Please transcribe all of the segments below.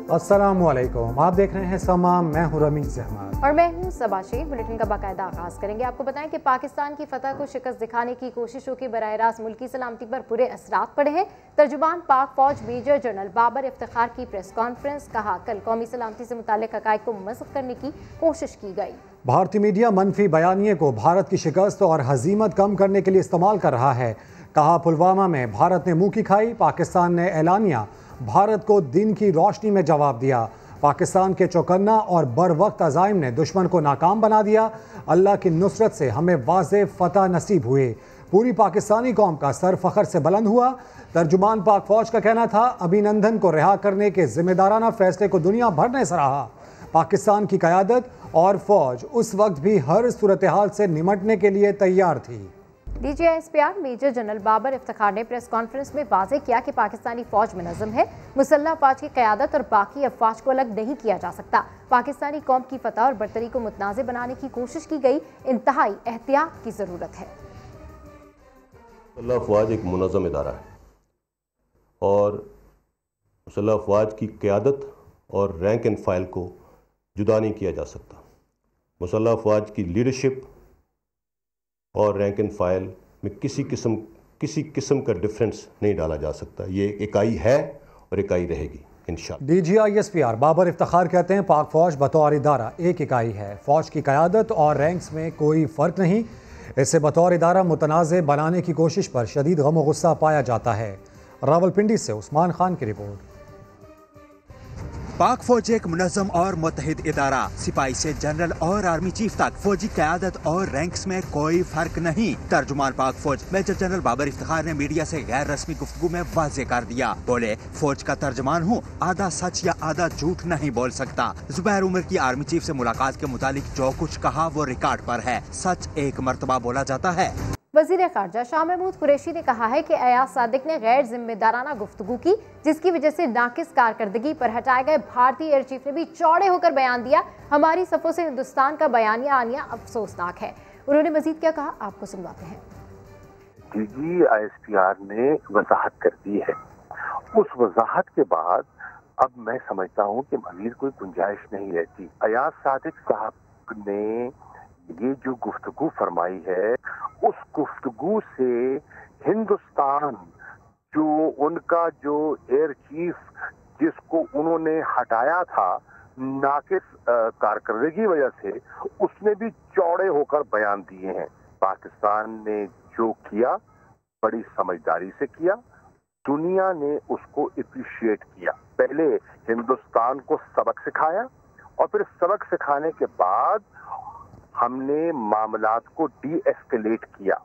अस्सलामुअलैकुम, आप देख रहे हैं समा, मैं हूं रमीज अहमद और मैं हूं सबाशी। बुलेटिन का बाकायदा आगाज करेंगे। आपको बताएं कि पाकिस्तान की फतह को शिकस्त दिखाने की कोशिशों के बराह रास्त मुल्की सलामती पर बुरे असरात पड़े हैं। तर्जुमान पाक फौज मेजर जनरल बाबर इफ्तिखार की प्रेस कॉन्फ्रेंस, कहा कल कौमी सलामती से मुताल्लिक हक़ाइक़ को मस्ख़ करने की कोशिश की गई। भारतीय मीडिया मनफी बयानिए को भारत की शिकस्त और हजीमत कम करने के लिए इस्तेमाल कर रहा है। कहा पुलवामा में भारत ने मुंह की खाई, पाकिस्तान ने एलानिया भारत को दिन की रोशनी में जवाब दिया। पाकिस्तान के चौकन्ना और बर वक्त अज़ाइम ने दुश्मन को नाकाम बना दिया। अल्लाह की नुसरत से हमें वाज़े फतह नसीब हुए। पूरी पाकिस्तानी कौम का सर फख्र से बुलंद हुआ। तर्जुमान पाक फौज का कहना था, अभिनंदन को रिहा करने के जिम्मेदाराना फैसले को दुनिया भर ने सराहा। पाकिस्तान की क़यादत और फौज उस वक्त भी हर सूरत हाल से निमटने के लिए तैयार थी। DGISPR major general Babar Iftikhar ने प्रेस कॉन्फ्रेंस में वाज़ेह किया कि पाकिस्तानी फौज मुनज़्ज़म है। मुसल्लह अफवाज की क़यादत और बाकी अफवाज को अलग नहीं किया जा सकता। पाकिस्तानी कौम की फतह और बरतरी को मुतनाज़ बनाने की कोशिश की गई। इंतहाई एहतियात की ज़रूरत है। मुसल्लह अफवाज एक मुनज़्ज़म इदारा है और मुसल्लह अफवाज की क़यादत और रैंक एंड फाइल को जुदा नहीं किया जा सकता। मुसल्लह अफवाज की लीडरशिप और रैंक एंड फाइल में किसी किस्म का डिफरेंस नहीं डाला जा सकता। ये इकाई है और इकाई रहेगी इंशाअल्लाह। DGISPR बाबर इफ्तिखार कहते हैं, पाक फौज बतौर इदारा एक इकाई है। फौज की क़यादत और रैंक्स में कोई फ़र्क नहीं। इससे बतौर इदारा मुतनाज़ बनाने की कोशिश पर शदीद गम और गुस्सा पाया जाता है। रावलपिंडी से उस्मान खान की रिपोर्ट। पाक फौज एक मुनज़्ज़म और मुत्तहिद इदारा, सिपाही से जनरल और आर्मी चीफ तक फौजी क़यादत और रैंक्स में कोई फर्क नहीं। तर्जुमान पाक फौज मेजर जनरल बाबर इफ्तिखार ने मीडिया से गैर रस्मी गुफ्तगू में वाज़े कर दिया। बोले, फौज का तर्जुमान हूँ, आधा सच या आधा झूठ नहीं बोल सकता। जुबैर उमर की आर्मी चीफ से मुलाकात के मुतालिक जो कुछ कहा वो रिकॉर्ड पर है। सच एक मर्तबा बोला जाता है। वज़ीर ख़ारजा शाह महमूद कुरैशी ने कहा है कि अयाज सादिक ने गैर जिम्मेदाराना गुफ्तगू की, जिसकी वजह से नाकिस कारकर्दगी पर हटाए गए भारतीय एयर चीफ ने भी चौड़े होकर बयान दिया। हमारी सफ़ों से हिंदुस्तान का बयानिया आनिया अफसोसनाक है। उन्होंने मजीद क्या कहा, आपको सुनवाते हैं। DGISPR ने वजाहत कर दी है। उस वजाहत के बाद अब मैं समझता हूँ कि मजीद कोई गुंजाइश नहीं रहती। अयाज सादिक साहब ने ये जो गुफ्तगू फरमाई है, उस गुफ्तगू से हिंदुस्तान जो उनका जो एयर चीफ जिसको उन्होंने हटाया था नाकिस कारकर्दगी की वजह से, उसने भी चौड़े होकर बयान दिए हैं। पाकिस्तान ने जो किया बड़ी समझदारी से किया, दुनिया ने उसको अप्रिशिएट किया। पहले हिंदुस्तान को सबक सिखाया और फिर सबक सिखाने के बाद हमने मामलात को डी-एस्केलेट किया।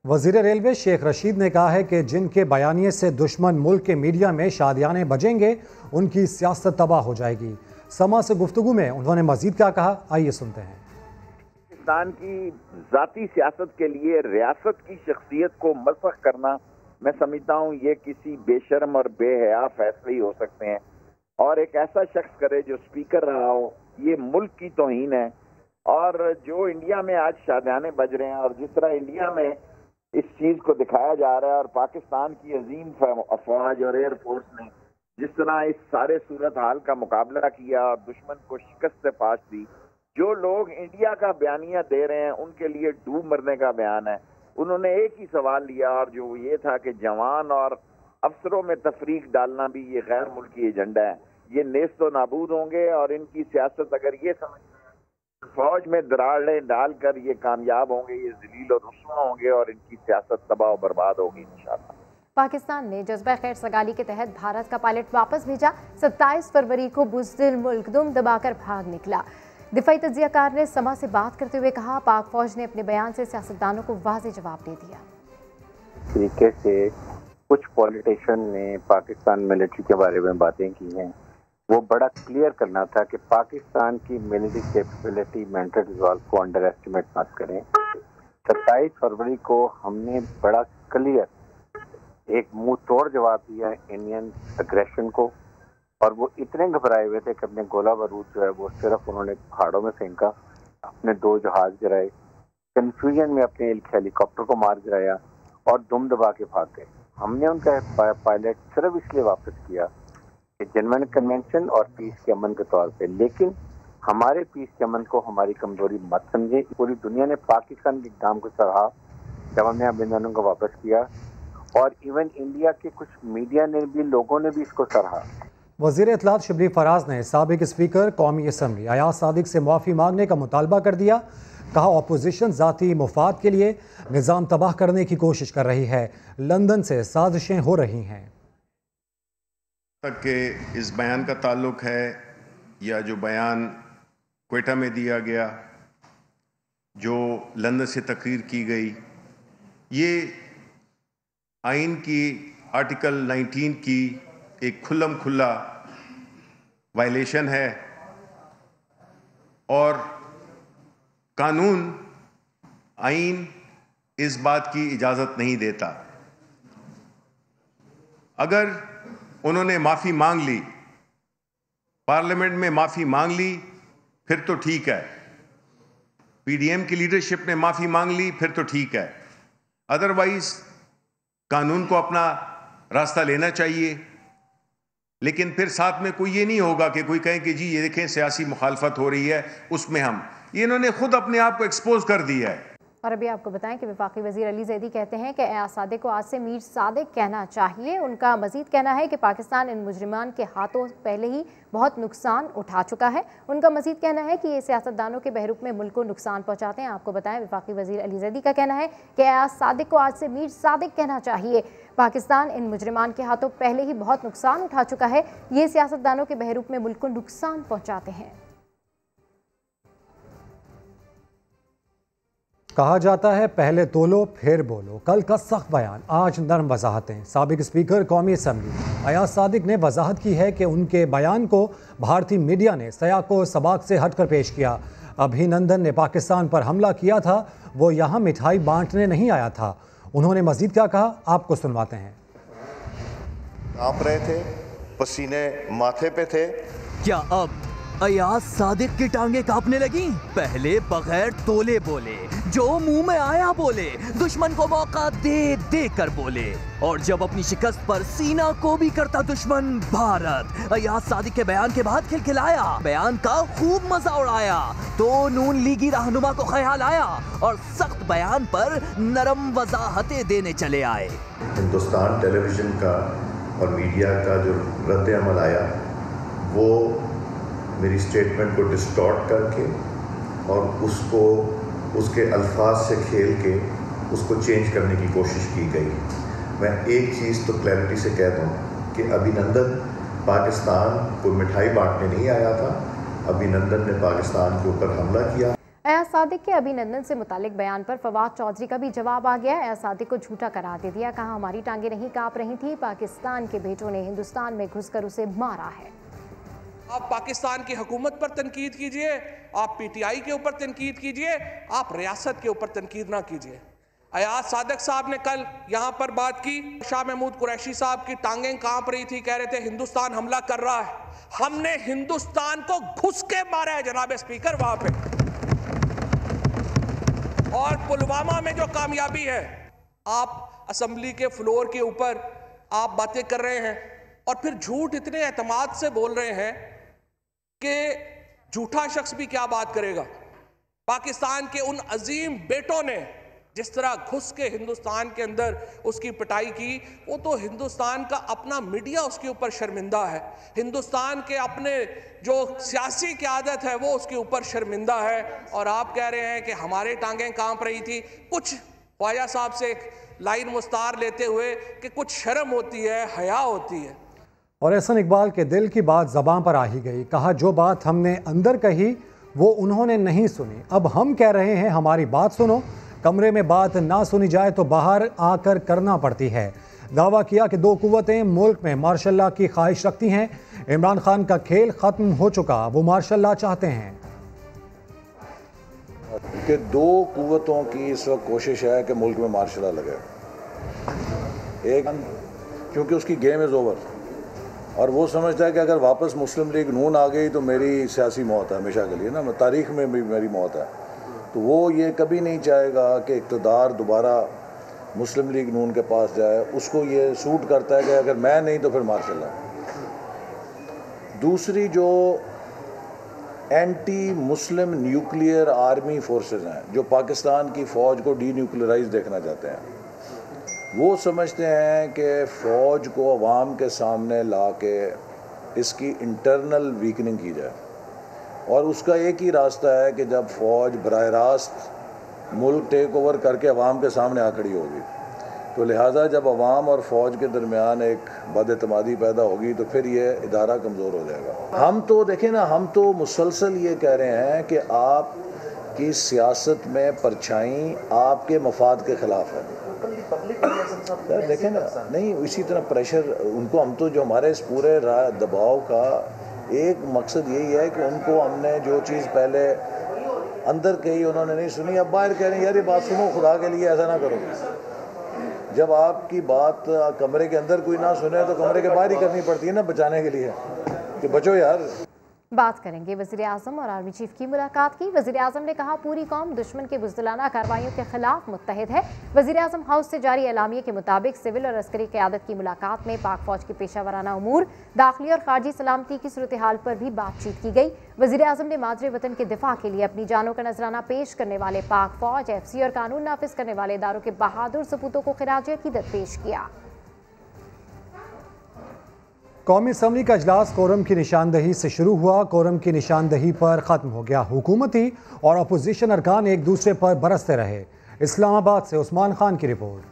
वज़ीर रेलवे शेख रशीद ने कहा है कि जिनके बयानिए से दुश्मन मुल्क के मीडिया में शादियाने बजेंगे, उनकी सियासत तबाह हो जाएगी। समा से गुफ्तगू में उन्होंने मजीद क्या कहा, आइए सुनते हैं। पाकिस्तान की जाती सियासत के लिए रियासत की शख्सियत को मसख करना, मैं समझता हूँ ये किसी बेशर्म और बेहया फैसले ही हो सकते हैं। और एक ऐसा शख्स करे जो स्पीकर रहा हो, ये मुल्क की तौहीन है। और जो इंडिया में आज शादियाने बज रहे हैं और जिस तरह इंडिया में इस चीज को दिखाया जा रहा है और पाकिस्तान की अजीम अफवाज और एयरफोर्स ने जिस तरह इस सारे सूरत हाल का मुकाबला किया और दुश्मन को शिकस्त से पास दी, जो लोग इंडिया का बयानिया दे रहे हैं उनके लिए डूब मरने का बयान है। उन्होंने एक ही सवाल लिया और जो ये था कि जवान और अफसरों में तफरीक डालना भी ये गैर मुल्की एजेंडा है, ये नेस्तो नाबूद होंगे। और इनकी सियासत अगर ये समझ फौज में दरारें डालकर ये कामयाब होंगे, ये जलील और रुस्वा होंगे और इनकी सियासत तबाह बर्बाद होगी इंशाअल्लाह। पाकिस्तान ने जज्बा खैर सगाली के तहत भारत का पायलट वापस भेजा। 27 फरवरी को बुज़दिल मुल्क दुम दबाकर भाग निकला। दिफाई तज्जियाकार ने समा से बात करते हुए कहा, पाक फौज ने अपने बयान से सियासतदानों को वाज़ेह जवाब दे दिया। तरीके से कुछ पॉलिटिशियन ने पाकिस्तान मिलिट्री के बारे में बातें की हैं, वो बड़ा क्लियर करना था कि पाकिस्तान की मिलिट्री कैपेबिलिटी मेंटल रिजॉल्व को अंडर एस्टिमेट मत करें। 27 फरवरी को हमने बड़ा क्लियर एक मुंह तोड़ जवाब दिया इंडियन अग्रेशन को, और वो इतने घबराए हुए थे कि अपने गोला बारूद जो है वो सिर्फ उन्होंने पहाड़ों में फेंका, अपने 2 जहाज गिराए, कंफ्यूजन में अपने एक हेलीकॉप्टर को मार गिराया और दुम दबा के भाग गए। हमने उनका पायलट सिर्फ इसलिए वापस किया जेन्युइन कन्वेंशन और पीस के अमन के तौर पे, लेकिन हमारे पीस के अमन को हमारी कमजोरी मत समझे। पूरी दुनिया ने पाकिस्तान के इक़दाम को सराहा जब हमने अभिनंदन को वापस किया, और इवन इंडिया के कुछ मीडिया ने भी, लोगों ने भी इसको सराहा। वज़ीर इत्तलात शबली फराज ने साबिक स्पीकर कौमी असम्बली अयाज सादिक से मुआफ़ी मांगने का मुतालबा कर दिया। कहा अपोजिशन ज़ाती मुफाद के लिए निज़ाम तबाह करने की कोशिश कर रही है, लंदन से साजिशें हो रही हैं। तक के इस बयान का ताल्लुक है या जो बयान क्वेटा में दिया गया, जो लंदन से तकरीर की गई, ये आइन की आर्टिकल 19 की एक खुल्लम खुल्ला वायलेशन है, और कानून आइन इस बात की इजाज़त नहीं देता। अगर उन्होंने माफ़ी मांग ली, पार्लियामेंट में माफ़ी मांग ली, फिर तो ठीक है। पीडीएम की लीडरशिप ने माफ़ी मांग ली, फिर तो ठीक है। अदरवाइज कानून को अपना रास्ता लेना चाहिए। लेकिन फिर साथ में कोई ये नहीं होगा कि कोई कहे कि जी ये देखें सियासी मुखालफत हो रही है, उसमें हम, ये इन्होंने खुद अपने आप को एक्सपोज कर दिया है। और अभी आपको बताएं कि वफाकी वज़ीर अली ज़ैदी कहते हैं कि अयाज सादिक को आज से मीर सादिक कहना चाहिए। उनका मजीद कहना है कि पाकिस्तान इन मुजरिमान के हाथों पहले ही बहुत नुकसान उठा चुका है। उनका मजीद कहना है कि ये सियासतदानों के बहरूप में मुल्क को नुकसान पहुँचाते हैं। आपको बताएं वफाकी वज़ीर अली ज़ैदी का कहना है कि अयाज सादिक को आज से मीर सादिक कहना चाहिए। पाकिस्तान इन मुजरिमान के हाथों पहले ही बहुत नुकसान उठा चुका है, ये सियासतदानों के बहरूप में मुल्क को नुकसान पहुँचाते हैं। कहा जाता है पहले तोलो फिर बोलो। कल का सख्त बयान, आज नरम वजाहतें। साबिक स्पीकर कौमी असम्बली अयाज सादिक ने वजाहत की है कि उनके बयान को भारतीय मीडिया ने सयाको सबाक से हटकर पेश किया। अभिनंदन ने पाकिस्तान पर हमला किया था, वो यहाँ मिठाई बांटने नहीं आया था। उन्होंने मजीद क्या कहा, आपको सुनवाते हैं। कांप रहे थे, पसीने माथे पे थे। क्या अब अयाज सादिक की टांगे कांपने लगी? पहले बगैर तोले बोले, जो मुंह में आया बोले, दुश्मन को मौका दे दे कर बोले, और जब अपनी शिकस्त पर सीना को भी करता दुश्मन भारत। अयाज सादिक के बयान के बाद खिलखिलाया, बयान का खूब मजा उड़ाया, तो नून लीगी रहनुमा को ख्याल आया और सख्त बयान पर नरम वजाहतें देने चले आए। हिंदुस्तान टेलीविजन का और मीडिया का जो रद्द अमल आया, वो मेरी स्टेटमेंट को डिस्टॉर्ट करके और उसको उसके अल्फाज से खेल के उसको चेंज करने की कोशिश की गई। मैं एक चीज़ तो क्लैरिटी से कह दूं कि अभिनंदन पाकिस्तान को मिठाई बांटने नहीं आया था, अभिनंदन ने पाकिस्तान के ऊपर हमला किया। अयाज सादिक के अभिनंदन से मुतालिक बयान पर फवाद चौधरी का भी जवाब आ गया। अयाज सादिक को झूठा करार दे दिया, कहा हमारी टांगे नहीं कांप रही थी, पाकिस्तान के बेटों ने हिंदुस्तान में घुसकर उसे मारा है। आप पाकिस्तान की हुकूमत पर तनकीद कीजिए, आप पीटीआई के ऊपर तनकीद कीजिए, आप रियासत के ऊपर तनकीद ना कीजिए। अयाज सादिक साहब ने कल यहाँ पर बात की, शाह महमूद कुरैशी साहब की टांगें कांप रही थी, कह रहे थे हिंदुस्तान हमला कर रहा है। हमने हिंदुस्तान को घुस के मारा है जनाब स्पीकर वहां पे। और पुलवामा में जो कामयाबी है, आप असेंबली के फ्लोर के ऊपर आप बातें कर रहे हैं और फिर झूठ इतने एतमाद से बोल रहे हैं कि झूठा शख्स भी क्या बात करेगा। पाकिस्तान के उन अजीम बेटों ने जिस तरह घुस के हिंदुस्तान के अंदर उसकी पिटाई की, वो तो हिंदुस्तान का अपना मीडिया उसके ऊपर शर्मिंदा है, हिंदुस्तान के अपने जो सियासी क़यादत है वो उसके ऊपर शर्मिंदा है। और आप कह रहे हैं कि हमारे टांगें कांप रही थी। कुछ ख्वाजा साहब से एक लाइन मुस्तार लेते हुए कि कुछ शर्म होती है, हया होती है। और एहसन इकबाल के दिल की बात ज़बान पर आ ही गई। कहा जो बात हमने अंदर कही वो उन्होंने नहीं सुनी, अब हम कह रहे हैं हमारी बात सुनो। कमरे में बात ना सुनी जाए तो बाहर आकर करना पड़ती है। दावा किया कि दो कुव्वतें मुल्क में मार्शल लॉ की ख्वाहिश रखती हैं। इमरान खान का खेल ख़त्म हो चुका, वो मार्शल लॉ चाहते हैं। कि दो कुव्वतों की इस वक्त कोशिश है कि मुल्क में मार्शल लॉ लगे। एक, क्योंकि उसकी गेम इज़ ओवर और वो समझता है कि अगर वापस मुस्लिम लीग नून आ गई तो मेरी सियासी मौत है हमेशा के लिए, ना तारीख़ में भी मेरी मौत है। तो वो ये कभी नहीं चाहेगा कि इक़्तिदार दोबारा मुस्लिम लीग नून के पास जाए। उसको ये सूट करता है कि अगर मैं नहीं तो फिर मार्शल लॉ। दूसरी जो anti Muslim nuclear army forces हैं जो पाकिस्तान की फ़ौज को डीन्यूक्लियराइज देखना चाहते हैं, वो समझते हैं कि फ़ौज को अवाम के सामने ला के इसकी इंटरनल वीकनिंग की जाए, और उसका एक ही रास्ता है कि जब फ़ौज बराह रास्त मुल्क टेक ओवर करके अवाम के सामने आ खड़ी होगी। तो लिहाजा जब अवाम और फ़ौज के दरमियान एक बदएतमादी पैदा होगी तो फिर ये इदारा कमज़ोर हो जाएगा। हम तो देखें ना, हम तो मुसलसल ये कह रहे हैं कि आपकी सियासत में परछाई आपके मफाद के ख़िलाफ़ है। देखें ना, नहीं इसी तरह प्रेशर उनको, हम तो जो हमारे इस पूरे दबाव का एक मकसद यही है कि उनको हमने जो चीज़ पहले अंदर कही उन्होंने नहीं सुनी, अब बाहर कह रहे हैं यार ये बात सुनो, खुदा के लिए ऐसा ना करो। जब आपकी बात कमरे के अंदर कोई ना सुने तो कमरे के बाहर ही करनी पड़ती है ना, बचाने के लिए कि बचो यार। बात करेंगे वज़ीर आज़म और आर्मी चीफ की मुलाकात की। वज़ीर आज़म ने कहा पूरी कौम दुश्मन के बुज़दिलाना कार्रवाइयों के खिलाफ मुत्तहिद है। वज़ीर आज़म हाउस से जारी एलामिये के मुताबिक सिविल और अस्करी क़यादत की मुलाकात में पाक फ़ौज के पेशा वराना उमूर, दाखिली और खारजी सलामती की सूरत हाल पर भी बातचीत की गई। वज़ीर आज़म ने मादरे वतन के दिफा के लिए अपनी जानों का नजराना पेश करने वाले पाक फ़ौज, FC और कानून नाफिज करने वाले इदारों के बहादुर सपूतों को खिराज अकीदत पेश किया। कौमी असम्बली का इजलास कोरम की निशानदही से शुरू हुआ, कोरम की निशानदही पर ख़त्म हो गया। हुकूमती और अपोजिशन अरकान एक दूसरे पर बरसते रहे। इस्लामाबाद से उस्मान खान की रिपोर्ट।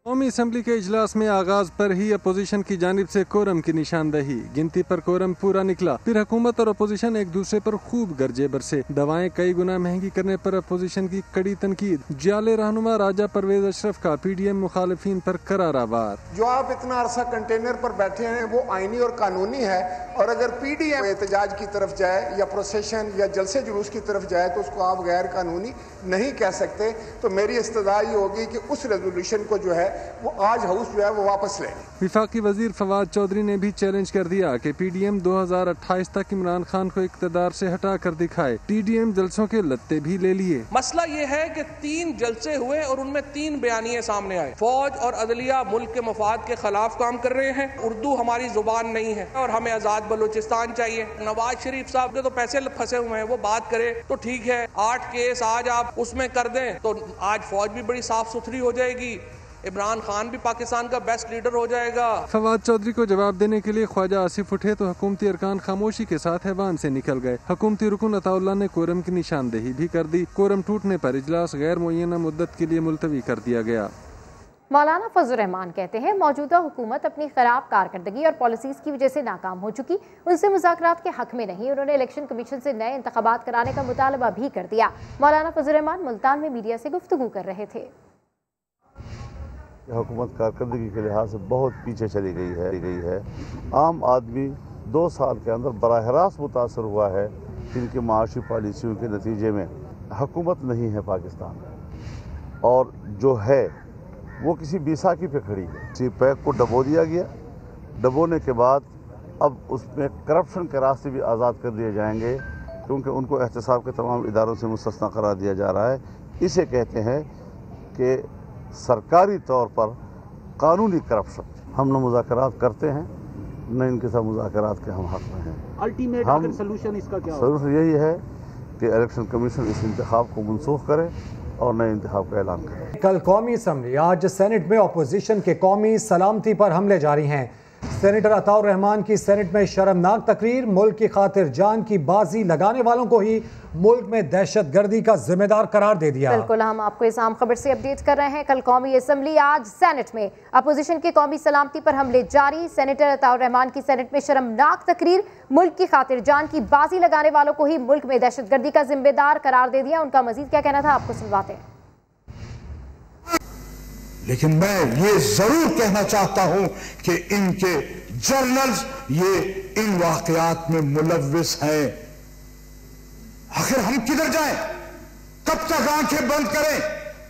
कौमी असम्बली के इजलास में आगाज पर ही अपोजिशन की जानिब से कोरम की निशानदही, गिनती पर कोरम पूरा निकला। फिर हुकूमत और अपोजिशन एक दूसरे पर खूब गरजे बरसे। दवाएं कई गुना महंगी करने पर अपोजिशन की कड़ी तनकीद। जाले रहनुमा राजा परवेज अशरफ का PDM मुखालिफिन पर करारा वार। जो आप इतना अरसा कंटेनर पर बैठे हैं वो आईनी और कानूनी है, और अगर PDM एहतजाज की तरफ जाए या प्रोसेशन या जलसे जुलूस की तरफ जाए तो उसको आप गैर कानूनी नहीं कह सकते। तो मेरी इस्तदा ये होगी कि उस रेजोल्यूशन को जो है वो आज हाउस जो है वो वापस ले। विफाकी वजीर फवाद चौधरी ने भी चैलेंज कर दिया कि PDM 2028 तक इमरान खान को इक़्तिदार से हटा कर दिखाए। TDM जलसों के लत्ते भी ले लिए। मसला ये है कि 3 जलसे हुए और उनमें 3 बयानिए सामने आए। फौज और अदलिया मुल्क के मफाद के खिलाफ काम कर रहे हैं। उर्दू हमारी जुबान नहीं है और हमें आजाद बलूचिस्तान चाहिए। नवाज शरीफ साहब के तो पैसे फंसे हुए हैं, वो बात करे तो ठीक है। 8 केस आज आप उसमें कर दें तो आज फौज भी बड़ी साफ सुथरी हो जाएगी, इमरान खान भी पाकिस्तान का बेस्ट लीडर हो जाएगा। फवाद चौधरी को जवाब देने के लिए ख्वाजा आसिफ उठे तो हुकूमती अरकान खामोशी के साथ ऐवान से निकल गए। हुकूमती रुकन अताउल्लाह ने कोरम की निशानदेही भी कर दी। कोरम टूटने पर इजलास गैर मुअय्यना मुद्दत के लिए मुलतवी कर दिया गया। मौलाना फजल रहमान कहते हैं मौजूदा हुकूमत अपनी खराब कारकर्दगी और पॉलिसीज की वजह से नाकाम हो चुकी, उनसे मुज़ाकरात के हक में नहीं। उन्होंने इलेक्शन कमीशन से नए इंतखाबात कराने का मुतालबा भी कर दिया। मौलाना फजल रहमान मुल्तान में मीडिया से गुफ्तगू कर रहे थे। हुकूमत कारकर्दगी के लिहाज से बहुत पीछे चली गई है। आम आदमी 2 साल के अंदर बराह रास्त मुतासर हुआ है जिनकी माशी पॉलिसियों के नतीजे में। हुकूमत नहीं है पाकिस्तान में, और जो है वो किसी बैसाखी पे खड़ी है। सी पैक को डबो दिया गया, डबोने के बाद अब उसमें करप्शन के रास्ते भी आज़ाद कर दिए जाएंगे, क्योंकि उनको एहतसाब के तमाम इदारों से मुस्तस्ना करार दिया जा रहा है। इसे कहते हैं कि सरकारी तौर पर कानूनी करप्शन। हम न मुज़ाकरात करते हैं, न इनके साथ मुज़ाकरात के हम हक में हैं। अल्टीमेट सलूशन इसका क्या? सलूशन यही है कि इलेक्शन कमीशन इस इंतखाब को मनसूख करे और नए इंतखाब का ऐलान करे। कल कौमी असम्बली, आज सेनेट में अपोजिशन के कौमी सलामती पर हमले जारी हैं। सेनेटर अताउर रहमान की सेनेट में शर्मनाक तकरीर, मुल्क की खातिर जान की बाजी लगाने वालों को ही मुल्क में दहशतगर्दी का जिम्मेदार करार दे दिया। बिल्कुल, हम आपको इस आम खबर से अपडेट कर रहे हैं। कल कौमी असम्बली, आज सेनेट में अपोजिशन के कौमी सलामती पर हमले जारी। सेनेटर अताउर रहमान की सेनेट में शर्मनाक तकरीर, मुल्क की खातिर जान की बाजी लगाने वालों को ही मुल्क में दहशतगर्दी का जिम्मेदार करार दे दिया। उनका मजीद क्या कहना था आपको सुनवाते हैं। लेकिन मैं ये जरूर कहना चाहता हूं कि इनके जर्नल्स ये इन वाकयात में मुलव्विस हैं। आखिर हम किधर जाएं? कब तक आंखें बंद करें?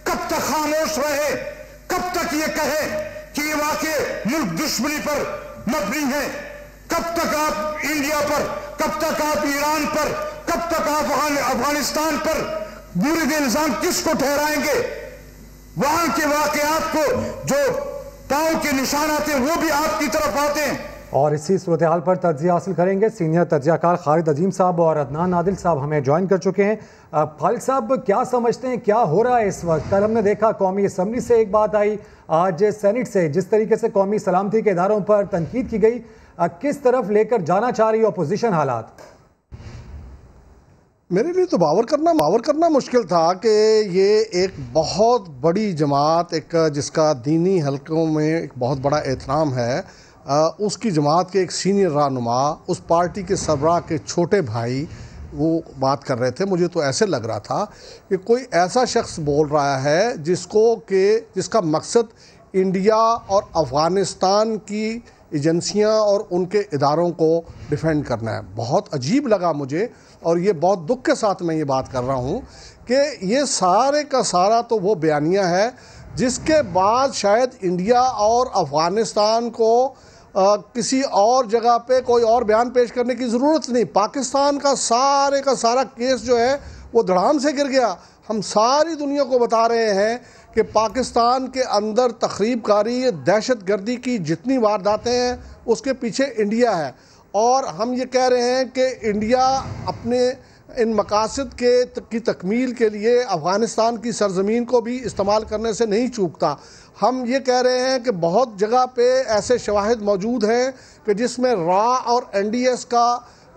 कब तक खामोश रहे? कब तक ये कहे कि ये वाकये मुल्क दुश्मनी पर मबनी है? कब तक आप इंडिया पर, कब तक आप ईरान पर, कब तक आप अफगानिस्तान पर मुरीद इल्जाम किसको ठहराएंगे? वहां के वाकयात को जो पांव के निशान आते हैं वो भी आपकी तरफ आते हैं। और इसी सूरत हाल पर तज्जिया हासिल करेंगे सीनियर तज्जियाकार खालिद अजीम साहब और अदनान आदिल साहब हमें ज्वाइन कर चुके हैं। खालिद साहब, क्या समझते हैं क्या हो रहा है इस वक्त? कल हमने देखा कौमी असम्बली से एक बात आई, आज सेनेट से जिस तरीके से कौमी सलामती के इदारों पर तनकीद की गई, किस तरफ लेकर जाना चाह रही अपोजिशन हालात? मेरे लिए तो बावर करना मुश्किल था कि ये एक बहुत बड़ी जमात, एक जिसका दीनी हलकों में एक बहुत बड़ा एहतराम है, उसकी जमात के एक सीनियर रहनुमा, उस पार्टी के सरबराह के छोटे भाई वो बात कर रहे थे। मुझे तो ऐसे लग रहा था कि कोई ऐसा शख्स बोल रहा है जिसका मकसद इंडिया और अफ़गानिस्तान की एजेंसियां और उनके इदारों को डिफेंड करना है। बहुत अजीब लगा मुझे, और ये बहुत दुख के साथ मैं ये बात कर रहा हूँ कि ये सारे का सारा तो वो बयानिया है जिसके बाद शायद इंडिया और अफ़गानिस्तान को किसी और जगह पे कोई और बयान पेश करने की ज़रूरत नहीं। पाकिस्तान का सारा केस जो है वो धड़ाम से गिर गया। हम सारी दुनिया को बता रहे हैं कि पाकिस्तान के अंदर तखरीबकारी, दहशतगर्दी की जितनी वारदातें हैं उसके पीछे इंडिया है, और हम ये कह रहे हैं कि इंडिया अपने इन मकासद की तकमील के लिए अफ़गानिस्तान की सरज़मीन को भी इस्तेमाल करने से नहीं चूकता। हम ये कह रहे हैं कि बहुत जगह पे ऐसे शवाहिद मौजूद हैं कि जिसमें रा और NDS का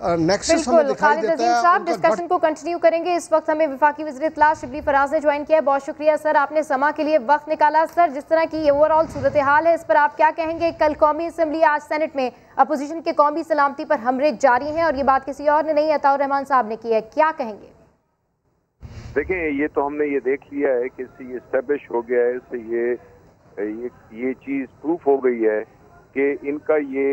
नेक्सस हमें दिखाई देता है। साहब, डिस्कशन को कंटिन्यू करेंगे। इस वक्त हमें वफाकी वज़ीर इत्तला शिबली फराज ने ज्वाइन किया है। बहुत शुक्रिया सर, आपने समा के लिए वक्त निकाला। सर, जिस तरह की ये ओवरऑल सूरत हाल है, इस पर आप क्या कहेंगे? कल कौमी असम्बली, आज सेनेट में अपोजिशन के कौमी सलामती पर हमले जारी हैं, और ये बात किसी और ने नहीं, अताउर रहमान साहब ने की है, क्या कहेंगे? देखिए, ये तो हमने ये देख लिया है कि इससे ये एस्टेब्लिश हो गया है, इससे ये चीज़ प्रूफ हो गई है कि इनका ये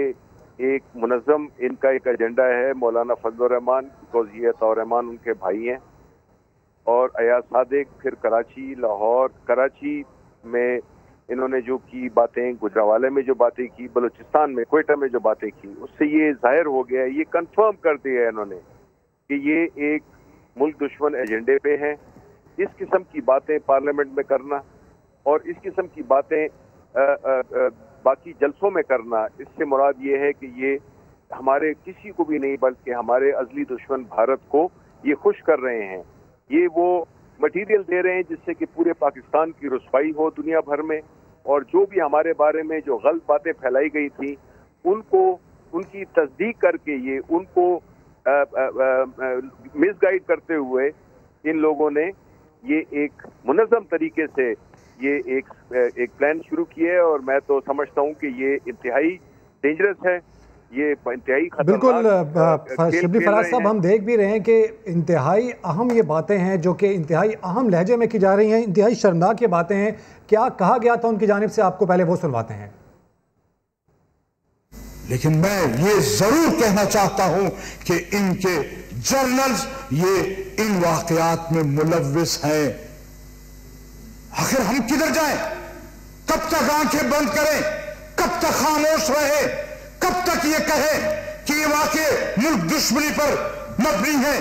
एक मुनज़्ज़म इनका एक एजेंडा है। मौलाना फजलुर रहमान, बिकॉज ये अताउर रहमान उनके भाई हैं, और अयाज सादिक, फिर कराची, लाहौर, कराची में इन्होंने जो की बातें, गुजरावाले में जो बातें की, बलूचिस्तान में, क्वेटा में जो बातें की, उससे ये जाहिर हो गया, ये कंफर्म कर दिया है इन्होंने कि ये एक मुल्क दुश्मन एजेंडे पे हैं। इस किस्म की बातें पार्लियामेंट में करना और इस किस्म की बातें बाकी जलसों में करना, इससे मुराद ये है कि ये हमारे किसी को भी नहीं बल्कि हमारे अजली दुश्मन भारत को ये खुश कर रहे हैं। ये वो मटेरियल दे रहे हैं जिससे कि पूरे पाकिस्तान की रुसवाई हो दुनिया भर में, और जो भी हमारे बारे में जो गलत बातें फैलाई गई थी उनको उनकी तस्दीक करके ये उनको मिसगाइड करते हुए इन लोगों ने ये एक मुनज़्ज़म तरीके से ये एक प्लान शुरू किया है, और मैं तो समझता हूँ कि ये इंतहाई डेंजरस है, ये इंतहाई बिल्कुल। शिबली फराज साहब, हम देख भी रहे हैं कि इंतहाई अहम ये बातें हैं जो कि इंतहाई अहम लहजे में की जा रही हैं, इंतहाई शर्मनाक ये बातें हैं। क्या कहा गया था उनकी जानिब से, आपको पहले वो सुनवाते हैं। लेकिन मैं ये जरूर कहना चाहता हूं कि इनके जर्नल्स ये इन वाकयात में मुलव्विस हैं। आखिर हम किधर जाएं? कब तक आंखें बंद करें? कब तक खामोश रहे? कब तक ये कहे कि ये वाकये मुल्क दुश्मनी पर मबनी है?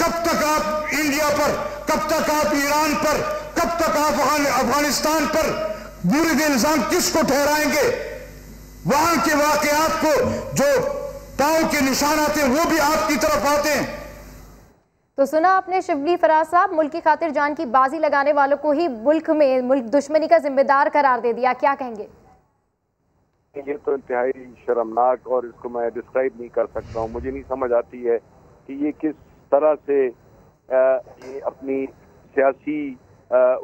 कब तक आप इंडिया पर, कब तक आप ईरान पर, कब तक आप अफगानिस्तान पर बुरे इल्जाम किसको ठहराएंगे? वहां के वाकयात को जो पांव के निशान आते हैं वो भी आपकी तरफ आते हैं। तो सुना आपने शिबली फराज साहब, मुल्क की खातिर जान की बाजी लगाने वालों को ही मुल्क दुश्मनी का जिम्मेदार करार दे दिया, क्या कहेंगे? ये तो इंतहाई शर्मनाक, और इसको मैं डिस्क्राइब नहीं कर सकता हूँ। मुझे नहीं समझ आती है कि ये किस तरह से ये अपनी सियासी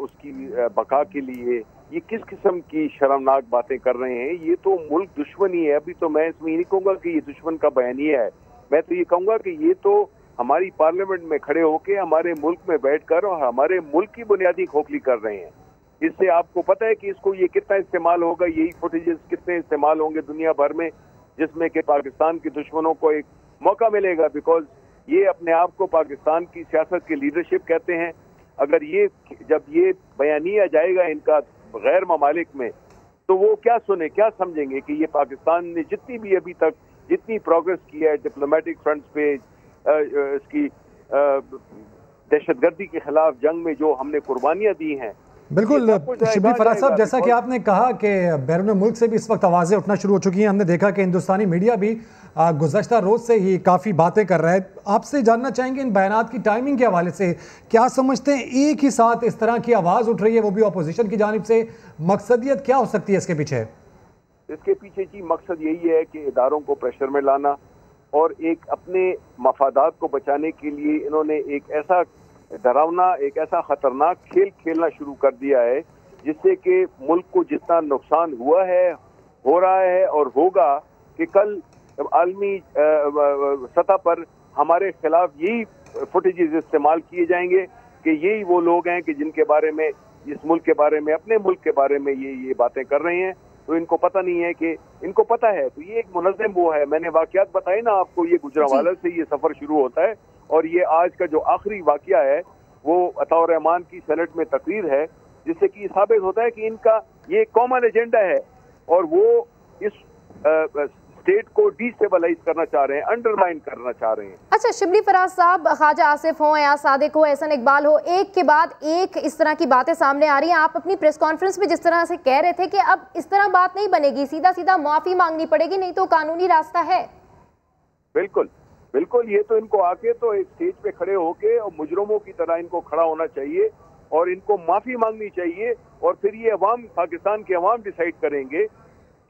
उसकी बका के लिए ये किस किस्म की शर्मनाक बातें कर रहे हैं। ये तो मुल्क दुश्मनी है। अभी तो मैं इसमें ये नहीं कहूँगा कि ये दुश्मन का बयानिया है, मैं तो ये कहूँगा कि ये तो हमारी पार्लियामेंट में खड़े होकर हमारे मुल्क में बैठकर और हमारे मुल्क की बुनियादी खोखली कर रहे हैं। इससे आपको पता है कि इसको ये कितना इस्तेमाल होगा, यही फुटेजेस कितने इस्तेमाल होंगे दुनिया भर में, जिसमें कि पाकिस्तान के दुश्मनों को एक मौका मिलेगा, बिकॉज ये अपने आप को पाकिस्तान की सियासत की लीडरशिप कहते हैं। अगर ये जब ये बयानिया जाएगा इनका गैर ममालिक में, तो वो क्या सुने, क्या समझेंगे कि ये पाकिस्तान ने जितनी भी अभी तक जितनी प्रोग्रेस की है डिप्लोमेटिक फ्रंट्स पे, इसकी दहशतगर्दी के खिलाफ जंग में जो हमने कुर्बानियां दी हैं, बिल्कुल शिबली फराज साहब, जैसा कि आपने कहा कि बैरून मुल्क से भी इस वक्त आवाज़ें उठना शुरू हो चुकी हैं। हमने देखा कि हिंदुस्तानी मीडिया भी गुज़श्ता रोज़ से ही काफ़ी बातें कर रहा है। आपसे जानना चाहेंगे इन बयानात की टाइमिंग के हवाले से, क्या समझते हैं एक ही साथ इस तरह की आवाज़ उठ रही है, वो भी अपोजिशन की जानिब से? मकसदियत क्या हो सकती है इसके पीछे? इसके पीछे जी मकसद यही है कि इदारों को प्रेशर में लाना और एक अपने मफादात को बचाने के लिए इन्होंने एक ऐसा डरावना, एक ऐसा खतरनाक खेल खेलना शुरू कर दिया है जिससे कि मुल्क को जितना नुकसान हुआ है, हो रहा है और होगा, कि कल आलमी सतह पर हमारे खिलाफ यही फुटेजेस इस्तेमाल किए जाएंगे कि यही वो लोग हैं कि जिनके बारे में, इस मुल्क के बारे में, अपने मुल्क के बारे में ये बातें कर रहे हैं। तो इनको पता नहीं है कि इनको पता है। तो ये एक मुनज़्ज़म वो है, मैंने वाक़यात बताए ना आपको, ये गुजरांवाला से ये सफ़र शुरू होता है और ये आज का जो आखिरी वाक़या है वो अताउर रहमान की सेनेट में तकरीर है, जिससे कि साबित होता है कि इनका ये कॉमन एजेंडा है और वो इस स्टेट को डिस्टेबलाइज करना चाह रहे हैं, अंडरमाइन करना चाह रहे हैं। अच्छा शिबली फराज साहब, ख्वाजा आसिफ हो या सादिक हो, एहसन इकबाल हो, एक के बाद एक इस तरह की बातें सामने आ रही हैं। आप अपनी प्रेस कॉन्फ्रेंस में जिस तरह से कह रहे थे कि अब इस तरह बात नहीं बनेगी, सीधा सीधा माफी मांगनी पड़ेगी, नहीं तो कानूनी रास्ता है। बिल्कुल बिल्कुल, ये तो इनको आके तो एक स्टेज पे खड़े होके और मुजरमों की तरह इनको खड़ा होना चाहिए और इनको माफी मांगनी चाहिए और फिर ये अवाम, पाकिस्तान के अवाम डिसाइड करेंगे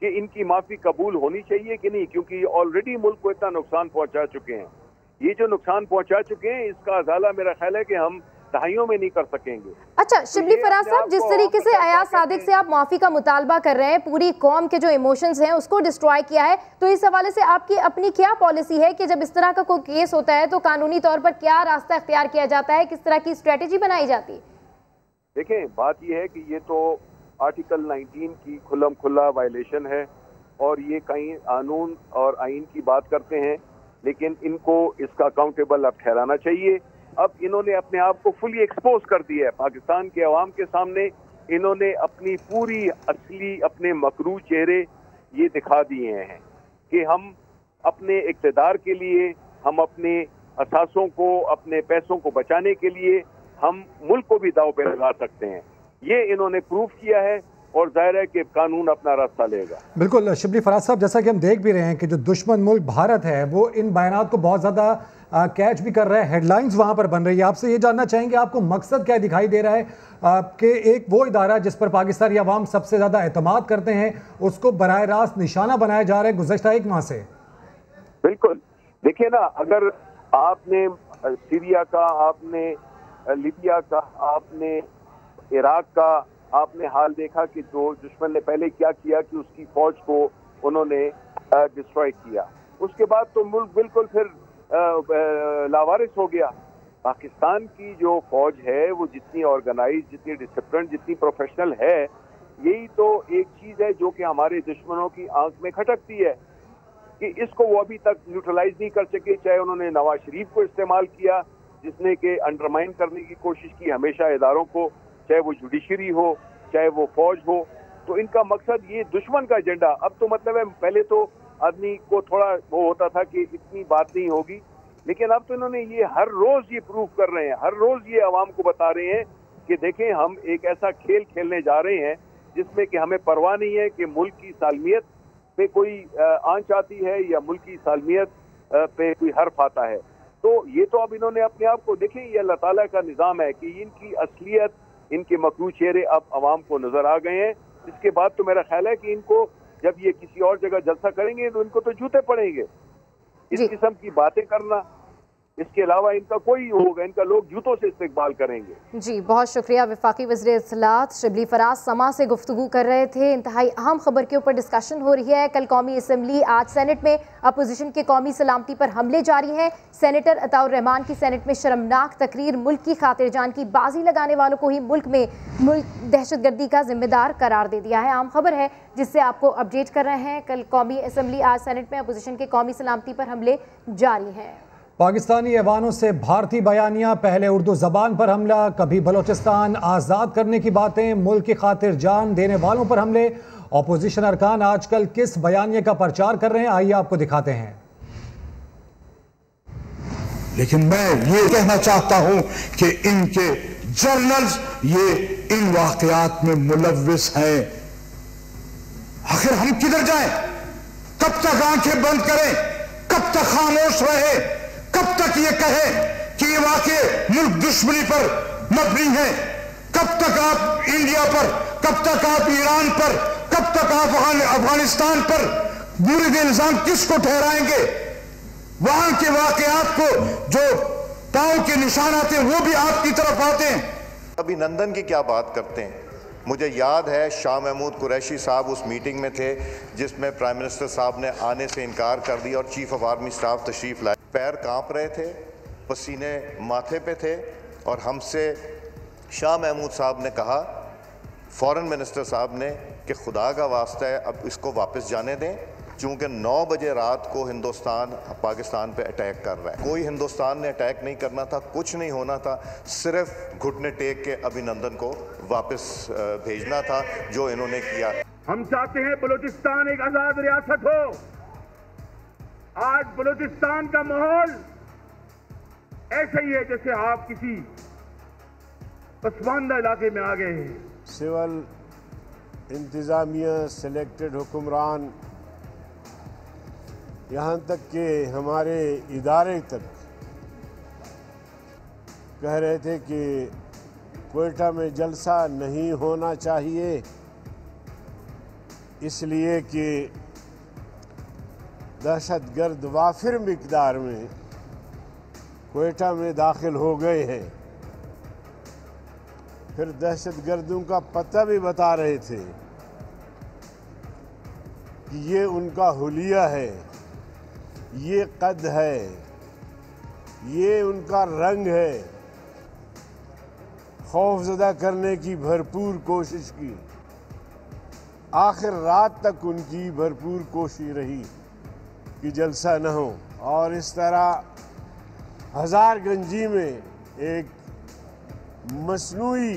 कि इनकी माफी कबूल होनी चाहिए कि नहीं, क्योंकि ऑलरेडी मुल्क को इतना नुकसान पहुंचा चुके हैं। ये जो नुकसान पहुंचा चुके हैं इसका अजाला मेरा ख्याल है कि हम दहाइयों में नहीं कर सकेंगे। अच्छा शिबली फराज साहब, जिस तरीके से अयाज सादिक से आप माफी का मुतालबा कर रहे हैं, पूरी कौम के जो इमोशंस हैं उसको डिस्ट्रॉय किया है, तो इस हवाले से आपकी अपनी क्या पॉलिसी है कि जब इस तरह का कोई केस होता है तो कानूनी तौर पर क्या रास्ता इख्तियार किया जाता है, किस तरह की स्ट्रेटेजी बनाई जाती है? देखें, बात यह है कि ये तो आर्टिकल 19 की खुल्लम खुल्ला वायलेशन है और ये कहीं कानून और आइन की बात करते हैं, लेकिन इनको इसका अकाउंटेबल अब ठहराना चाहिए। अब इन्होंने अपने आप को फुली एक्सपोज कर दिया है पाकिस्तान के अवाम के सामने। इन्होंने अपनी पूरी असली, अपने मकरू चेहरे ये दिखा दिए हैं कि हम अपने इक़्तिदार के लिए, हम अपने असासों को, अपने पैसों को बचाने के लिए हम मुल्क को भी दाव पे लगा सकते हैं। ये इन्होंने प्रूव किया है और जाहिर है कि कानून अपना रास्ता लेगा। बिल्कुल शिबली फराज साहब, जैसा कि हम देख भी रहे हैं कि जो दुश्मन मुल्क भारत है वो इन बयानात को बहुत ज़्यादा कैच भी कर रहा है, हेडलाइंस वहाँ पर बन रही है। आपसे ये जानना चाहेंगे आपको मकसद क्या दिखाई दे रहा है कि एक वो इदारा जिस पर पाकिस्तानी अवाम सबसे ज़्यादा एतमाद करते हैं उसको बराह रास्त निशाना बनाया जा रहा है गुज़श्ता एक माह से? बिल्कुल, देखिए ना, अगर आपने सीरिया का, आपने लीबिया का, आपने इराक का आपने हाल देखा कि जो दुश्मन ने पहले क्या किया कि उसकी फौज को उन्होंने डिस्ट्रॉय किया, उसके बाद तो मुल्क बिल्कुल फिर लावारिस हो गया। पाकिस्तान की जो फौज है वो जितनी ऑर्गेनाइज, जितनी डिसिप्लिन, जितनी प्रोफेशनल है, यही तो एक चीज है जो कि हमारे दुश्मनों की आंख में खटकती है कि इसको वो अभी तक न्यूट्रलाइज नहीं कर सके। चाहे उन्होंने नवाज शरीफ को इस्तेमाल किया जिसने कि अंडरमाइन करने की कोशिश की हमेशा इदारों को, चाहे वो जुडिशरी हो, चाहे वो फौज हो, तो इनका मकसद ये दुश्मन का एजेंडा। अब तो मतलब है, पहले तो आदमी को थोड़ा वो होता था कि इतनी बात नहीं होगी, लेकिन अब तो इन्होंने ये हर रोज ये प्रूव कर रहे हैं, हर रोज ये आवाम को बता रहे हैं कि देखें हम एक ऐसा खेल खेलने जा रहे हैं जिसमें कि हमें परवाह नहीं है कि मुल्क की सालमियत पे कोई आंच आती है या मुल्क की सालमियत पे कोई हर्फ आता है। तो ये तो अब इन्होंने अपने आप को, देखें ये अल्लाह ताला का निज़ाम है कि इनकी असलियत, इनके मकरू चेहरे अब आवाम को नजर आ गए हैं। इसके बाद तो मेरा ख्याल है कि इनको जब ये किसी और जगह जलसा करेंगे तो इनको तो जूते पड़ेंगे। इस किस्म की बातें करना, इसके अलावा इनका कोई होगा, इनका लोग जूतों से इस्तेमाल करेंगे। जी बहुत शुक्रिया। वफाकी वज़ीर इत्तलात शिबली फराज समा से गुफ्तगू कर रहे थे। इंतहाई अहम खबर के ऊपर डिस्कशन हो रही है। कल कौमी असम्बली, आज सेनेट में अपोजिशन के कौमी सलामती पर हमले जारी हैं। सेनेटर अताउर रहमान की सेनेट में शर्मनाक तकरीर, मुल्क की खातिर जान की बाजी लगाने वालों को ही मुल्क में दहशतगर्दी का जिम्मेदार करार दे दिया है। आम खबर है जिससे आपको अपडेट कर रहे हैं। कल कौमी असम्बली, आज सेनेट में अपोजिशन के कौमी सलामती पर हमले जारी हैं। पाकिस्तानी ऐवानों से भारतीय बयानिया, पहले उर्दू ज़बान पर हमला, कभी बलोचिस्तान आज़ाद करने की बातें, मुल्क की खातिर जान देने वालों पर हमले। अपोजिशन अरकान आजकल किस बयानिए का प्रचार कर रहे हैं, आइए आपको दिखाते हैं। लेकिन मैं ये कहना चाहता हूं कि इनके जर्नल्स ये इन वाकयात में मुलव्विस हैं। आखिर हम किधर जाएं? कब तक आंखें बंद करें? कब तक खामोश रहे? कब तक ये कहे कि ये वाकये मुल्क दुश्मनी पर मबनी है? कब तक आप इंडिया पर, कब तक आप ईरान पर, कब तक आप अफगानिस्तान पर मुरीद इल्जाम किसको ठहराएंगे? वहां के वाकयात को जो पांव के निशान आते हैं वो भी आपकी तरफ आते हैं। अभिनंदन की क्या बात करते हैं? मुझे याद है शाह महमूद कुरैशी साहब उस मीटिंग में थे जिसमें प्राइम मिनिस्टर साहब ने आने से इनकार कर दिया और चीफ ऑफ आर्मी स्टाफ तशरीफ लाए। पैर कांप रहे थे, पसीने माथे पे थे और हमसे शाह महमूद साहब ने कहा, फॉरेन मिनिस्टर साहब ने, कि खुदा का वास्ता है अब इसको वापस जाने दें, चूँकि 9 बजे रात को हिंदुस्तान पाकिस्तान पे अटैक कर रहा है। कोई हिंदुस्तान ने अटैक नहीं करना था, कुछ नहीं होना था, सिर्फ घुटने टेक के अभिनंदन को वापस भेजना था जो इन्होंने किया। हम चाहते हैं बलूचिस्तान एक आज़ाद रियासत हो। आज बलूचिस्तान का माहौल ऐसा ही है जैसे आप किसी पसमानदा इलाके में आ गए हैं। सिविल इंतज़ामिया, सिलेक्टेड हुक्मरान, यहाँ तक कि हमारे इदारे तक कह रहे थे कि क्वेटा में जलसा नहीं होना चाहिए इसलिए कि दहशतगर्द वाफिर मिकदार में क्वेटा में दाखिल हो गए हैं। फिर दहशतगर्दों का पता भी बता रहे थे कि ये उनका हुलिया है, ये कद है, ये उनका रंग है। खौफजदा करने की भरपूर कोशिश की, आखिर रात तक उनकी भरपूर कोशिश रही कि जलसा न हो और इस तरह हज़ारगंजी में एक मसनूई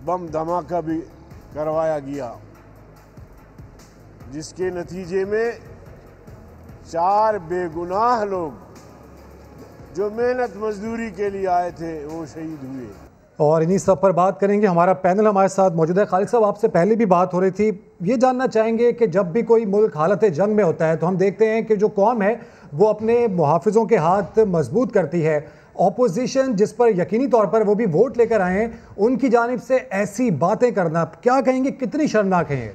बम धमाका भी करवाया गया जिसके नतीजे में 4 बेगुनाह लोग जो मेहनत मजदूरी के लिए आए थे वो शहीद हुए। और इन्हीं सब पर बात करेंगे। हमारा पैनल हमारे साथ मौजूद है। खालिद साहब, आपसे पहले भी बात हो रही थी, ये जानना चाहेंगे कि जब भी कोई मुल्क हालत जंग में होता है तो हम देखते हैं कि जो कौम है वो अपने मुहाफिजों के हाथ मजबूत करती है। ऑपोजिशन जिस पर यकीनी तौर पर वो भी वोट लेकर आए हैं, उनकी जानिब से ऐसी बातें करना, क्या कहेंगे, कितनी शर्मनाक है?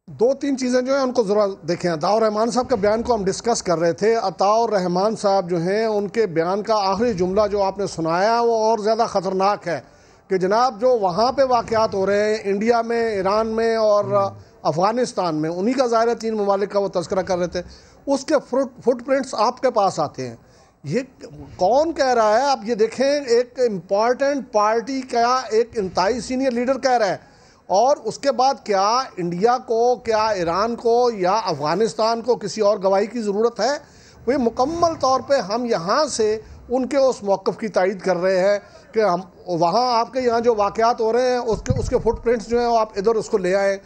2-3 चीज़ें जो हैं उनको ज़रा देखें। अताउर रहमान साहब के बयान को हम डिस्कस कर रहे थे। अताउर रहमान साहब जो हैं उनके बयान का आखिरी जुमला जो आपने सुनाया वो और ज़्यादा ख़तरनाक है कि जनाब जो वहाँ पे वाक़यात हो रहे हैं इंडिया में, ईरान में और अफ़गानिस्तान में, उन्हीं का ज़ाहिर 3 ममालिक का वो तज़किरा कर रहे थे, उसके फुटप्रिंट्स आपके पास आते हैं। ये कौन कह रहा है? आप ये देखें, एक इम्पॉर्टेंट पार्टी का एक इंतहाई सीनियर लीडर कह रहा है और उसके बाद क्या इंडिया को, क्या ईरान को या अफ़गानिस्तान को किसी और गवाही की ज़रूरत है? वे मुकम्मल तौर पे हम यहाँ से उनके उस मौक़िफ़ की तायीद कर रहे हैं कि हम वहाँ आपके यहाँ जो वाक़यात हो रहे हैं उसके फुटप्रिंट्स जो हैं आप इधर उसको ले आएँ।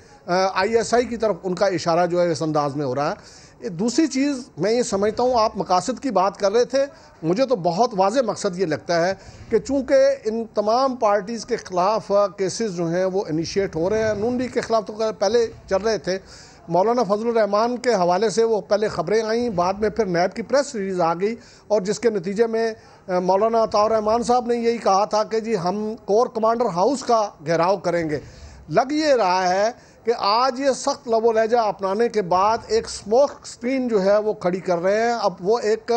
ISI की तरफ उनका इशारा जो है इस अंदाज़ में हो रहा है। दूसरी चीज़ मैं ये समझता हूँ, आप मकासद की बात कर रहे थे, मुझे तो बहुत वाज़ेह मकसद ये लगता है कि चूँकि इन तमाम पार्टीज़ के ख़िलाफ़ केसेस जो हैं वो इनिशिएट हो रहे हैं। नून लीग के ख़िलाफ़ तो पहले चल रहे थे, मौलाना फजलुर रहमान के हवाले से वो पहले ख़बरें आईं, बाद में फिर नैब की प्रेस रिलीज़ आ गई और जिसके नतीजे में मौलाना अताउर रहमान साहब ने यही कहा था कि जी हम कोर कमांडर हाउस का घेराव करेंगे। लग ये रहा है कि आज ये सख्त लबो लहजा अपनाने के बाद एक स्मोक स्क्रीन जो है वो खड़ी कर रहे हैं। अब वो एक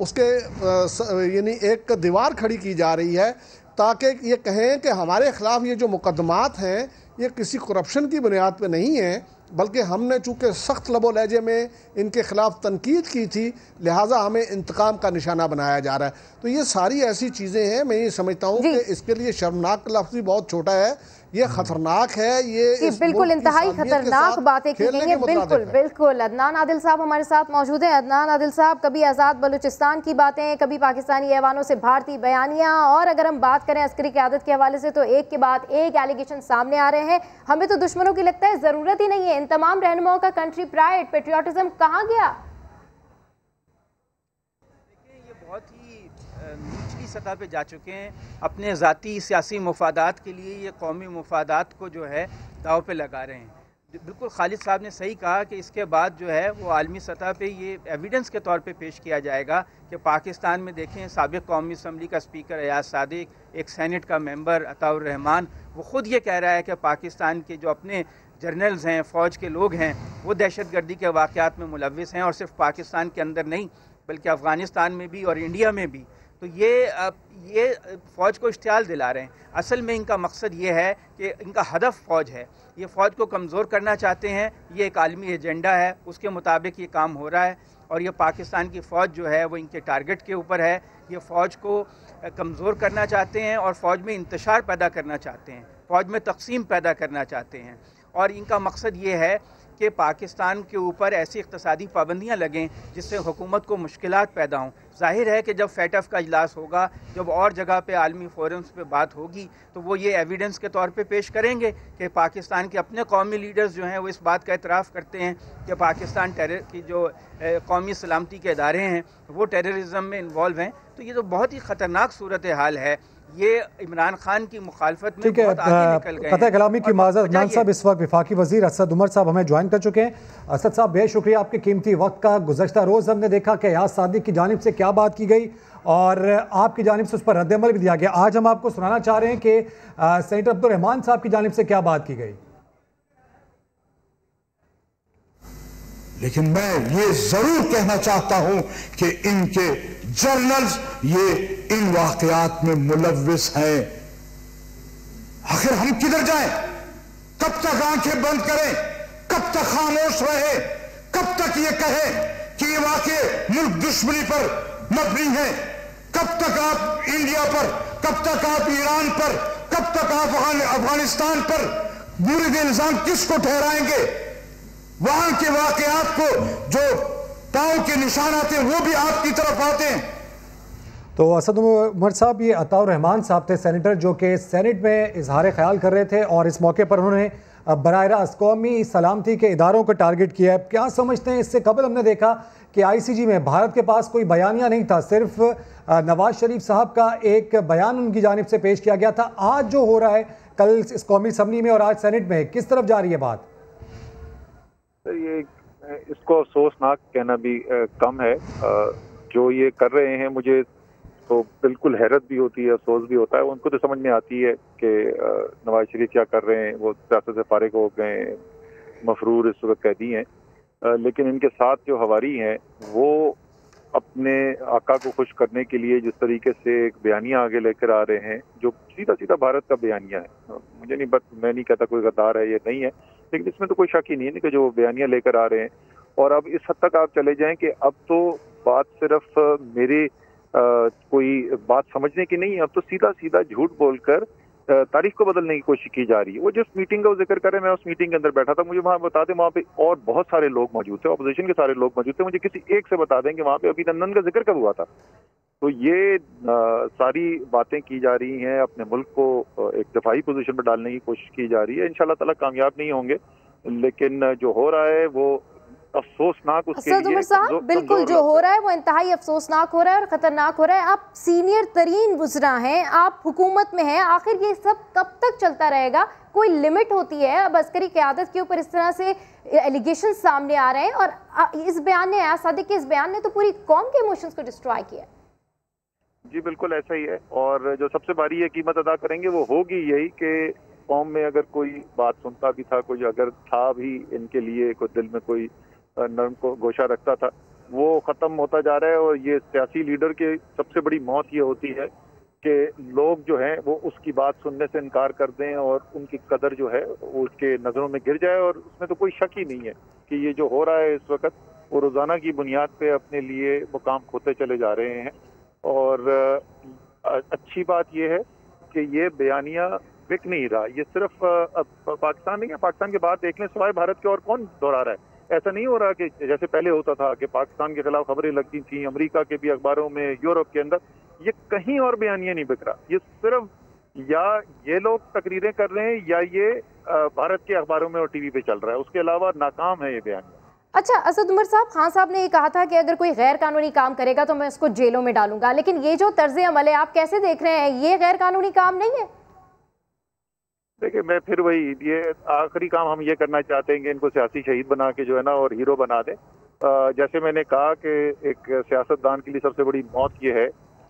उसके यानी एक दीवार खड़ी की जा रही है ताकि ये कहें कि हमारे ख़िलाफ़ ये जो मुकदमात हैं ये किसी करप्शन की बुनियाद पे नहीं है, बल्कि हमने चूँकि सख्त लबो लहजे में इनके ख़िलाफ़ तनकीद की थी, लिहाजा हमें इंतकाम का निशाना बनाया जा रहा है। तो ये सारी ऐसी चीज़ें हैं, मैं ये समझता हूँ कि इसके लिए शर्मनाक लफ्ज़ भी बहुत छोटा है, ये खतरनाक है। ये बिल्कुल इंतहाई खतरनाक बातें की गई हैं। बिल्कुल बिल्कुल। अदनान आदिल साहब हमारे साथ मौजूद हैं। अदनान आदिल साहब, कभी आज़ाद बलूचिस्तान की बातें, कभी पाकिस्तानी ऐवानों से भारतीय बयानियाँ, और अगर हम बात करें अस्करी क़यादत के हवाले से तो एक के बाद एक एलिगेशन सामने आ रहे हैं। हमें तो दुश्मनों की लगता है ज़रूरत ही नहीं है। इन तमाम रहनुमाओं का कंट्री प्राइड, पेट्रियाटिज्म कहाँ गया? ये बहुत ही नीचली आली सतह पे जा चुके हैं। अपने ज़ाती सियासी मुफादात के लिए ये कौमी मुफादात को जो है दाव पे लगा रहे हैं। बिल्कुल खालिद साहब ने सही कहा कि इसके बाद जो है वो आलमी सतह पे ये एविडेंस के तौर पे पेश किया जाएगा कि पाकिस्तान में देखें साबिक़ कौमी असम्बली का स्पीकर अयाज सादिक, एक सेनेट का मेंबर अताउर रहमान, वो ख़ुद ये कह रहा है कि पाकिस्तान के जो अपने जर्नल्स हैं, फ़ौज के लोग हैं, वो दहशतगर्दी के वाक़यात में मुलव्विस हैं और सिर्फ पाकिस्तान के अंदर नहीं बल्कि अफ़गानिस्तान में भी और इंडिया में भी। तो ये फ़ौज को इश्तियाल दिला रहे हैं। असल में इनका मकसद ये है कि इनका हदफ फ़ौज है, ये फ़ौज को कमज़ोर करना चाहते हैं। ये एक आलमी एजेंडा है, उसके मुताबिक ये काम हो रहा है और ये पाकिस्तान की फ़ौज जो है वो इनके टारगेट के ऊपर है। ये फ़ौज को कमज़ोर करना चाहते हैं और फ़ौज में इंतशार पैदा करना चाहते हैं, फ़ौज में तकसीम पैदा करना चाहते हैं और इनका मकसद ये है कि पाकिस्तान के ऊपर ऐसी इक़्तिसादी पाबंदियाँ लगें जिससे हुकूमत को मुश्किलात पैदा हों। ज़ाहिर है कि जब FATF का इजलास होगा, जब और जगह पे आलमी फोरम्स पे बात होगी तो वो ये एविडेंस के तौर पे पेश करेंगे कि पाकिस्तान के अपने कौमी लीडर्स जो हैं वो इस बात का एतराफ़ करते हैं कि पाकिस्तान टेरर की जो कौमी सलामती के इदारे हैं वो टेररिज्म में इन्वॉल्व हैं। तो ये तो बहुत ही ख़तरनाक सूरत हाल है। ये इमरान खान की मुखालफत में बहुत आगे निकल गए हैं। कतई कलामी की माज़रत। अदनान साहब इस वक्त वफाकी वज़ीर असद उमर साहब हमें ज्वाइन कर चुके हैं। असद साहब बेहद शुक्रिया आपके कीमती वक्त का। गुज़श्ता रोज़ हमने देखा कि अयाज सादिक की जानिब से क्या बात की गई और आपकी जानिब से उस पर रद्द-ए-अमल भी दिया गया। आज हम आपको सुनाना चाह रहे हैं कि सेनेटर अब्दुल रहमान साहब की जानिब से क्या बात की गई। लेकिन मैं ये जरूर कहना चाहता हूं कि इनके जर्नल्स ये इन वाकयात में मुलव्विस हैं। आखिर हम किधर जाएं? कब तक आंखें बंद करें? कब तक खामोश रहे? कब तक ये कहे कि ये वाकये मुल्क दुश्मनी पर मबनी है? कब तक आप इंडिया पर, कब तक आप ईरान पर, कब तक आप अफगानिस्तान पर मुरीद इल्जाम किसको ठहराएंगे? वहां के वाकयात को जो पांव के निशान आते हैं वो भी आपकी तरफ आते हैं। तो असद उमर साहब, ये अताउर रहमान साहब थे सेनेटर, जो कि सेनेट में इजहार ख्याल कर रहे थे और इस मौके पर उन्होंने बराह रास्त कौमी सलामती के इदारों को टारगेट किया है। क्या समझते हैं? इससे कबल हमने देखा कि ICG में भारत के पास कोई बयानिया नहीं था, सिर्फ नवाज शरीफ साहब का एक बयान उनकी जानिब से पेश किया गया था। आज जो हो रहा है, कल इस कौमी असम्बली में और आज सेनेट में, किस तरफ जा रही है बात? ये इसको अफसोसनाक कहना भी कम है। जो ये कर रहे हैं मुझे तो बिल्कुल हैरत भी होती है, अफसोस भी होता है। उनको तो समझ में आती है कि नवाज शरीफ क्या कर रहे हैं, वो सियासत से फारिग हो गए, मफरूर इस वक्त कैदी हैं। लेकिन इनके साथ जो हवारी हैं वो अपने आका को खुश करने के लिए जिस तरीके से एक बयानिया आगे लेकर आ रहे हैं जो सीधा सीधा भारत का बयानिया है। मुझे नहीं, मैं नहीं कहता कोई गद्दार है, ये नहीं है, लेकिन इसमें तो कोई शक ही नहीं है कि जो बयानिया लेकर आ रहे हैं। और अब इस हद तक आप चले जाएं कि अब तो बात सिर्फ मेरे कोई बात समझने की नहीं है, अब तो सीधा सीधा झूठ बोलकर तारीख को बदलने की कोशिश की जा रही है। वो जिस मीटिंग का वो जिक्र कर रहे हैं, मैं उस मीटिंग के अंदर बैठा था, मुझे वहाँ बता दें वहाँ पे और बहुत सारे लोग मौजूद थे, अपोजिशन के सारे लोग मौजूद थे, मुझे किसी एक से बता दें कि वहाँ पे अभिनंदन का जिक्र कब हुआ था। तो ये सारी बातें की जा रही हैं, अपने मुल्क को एक दफाई पोजीशन पर डालने की कोशिश की जा रही है। इंशाल्लाह ताला कामयाब नहीं होंगे, लेकिन जो हो रहा है वो अफसोसनाक उसके लिए। उमर साहब, बिल्कुल जो हो रहा है वो इंतहाई अफसोसनाक हो रहा है और ख़तरनाक हो रहा है। आप सीनियर तरीन वज़रा हैं, आप हुकूमत में हैं, आखिर ये सब कब तक चलता रहेगा? कोई लिमिट होती है? अब अस्करी क़यादत के ऊपर इस तरह से एलिगेशन सामने आ रहे हैं और इस बयान ने, अयाज सादिक के इस बयान ने तो पूरी कौम के इमोशंस को डिस्ट्रॉय किया। जी बिल्कुल ऐसा ही है, और जो सबसे बड़ी ये कीमत अदा करेंगे वो होगी यही कि कौम में अगर कोई बात सुनता भी था, कोई अगर था भी इनके लिए कोई दिल में कोई नर्म को गोशा रखता था, वो ख़त्म होता जा रहा है। और ये सियासी लीडर की सबसे बड़ी मौत ये होती है कि लोग जो हैं वो उसकी बात सुनने से इनकार कर दें और उनकी कदर जो है वो उसके नज़रों में गिर जाए। और उसमें तो कोई शक ही नहीं है कि ये जो हो रहा है इस वक्त वो रोज़ाना की बुनियाद पे अपने लिए मुकाम खोते चले जा रहे हैं। और अच्छी बात ये है कि ये बयानिया बिक नहीं रहा, ये सिर्फ पाकिस्तान नहीं है, पाकिस्तान के बाद देख लें सिवाय भारत के और कौन दोहरा रहा है। ऐसा नहीं हो रहा कि जैसे पहले होता था कि पाकिस्तान के खिलाफ खबरें लगती थी अमेरिका के भी अखबारों में, यूरोप के अंदर, ये कहीं और बयानिया नहीं बिक रहा। ये सिर्फ या ये लोग तकरीरें कर रहे हैं या ये भारत के अखबारों में और टीवी पे चल रहा है, उसके अलावा नाकाम है ये बयानिया। अच्छा असद उमर साहब, खान साहब ने ये कहा था कि अगर कोई गैर कानूनी काम करेगा तो मैं उसको जेलों में डालूंगा, लेकिन ये जो तर्ज अमल है आप कैसे देख रहे हैं, ये गैर कानूनी काम नहीं है? देखिए, मैं फिर वही, ये आखिरी काम हम ये करना चाहते हैं कि इनको सियासी शहीद बना के जो है ना और हीरो बना दें। जैसे मैंने कहा कि एक सियासतदान के लिए सबसे बड़ी मौत ये है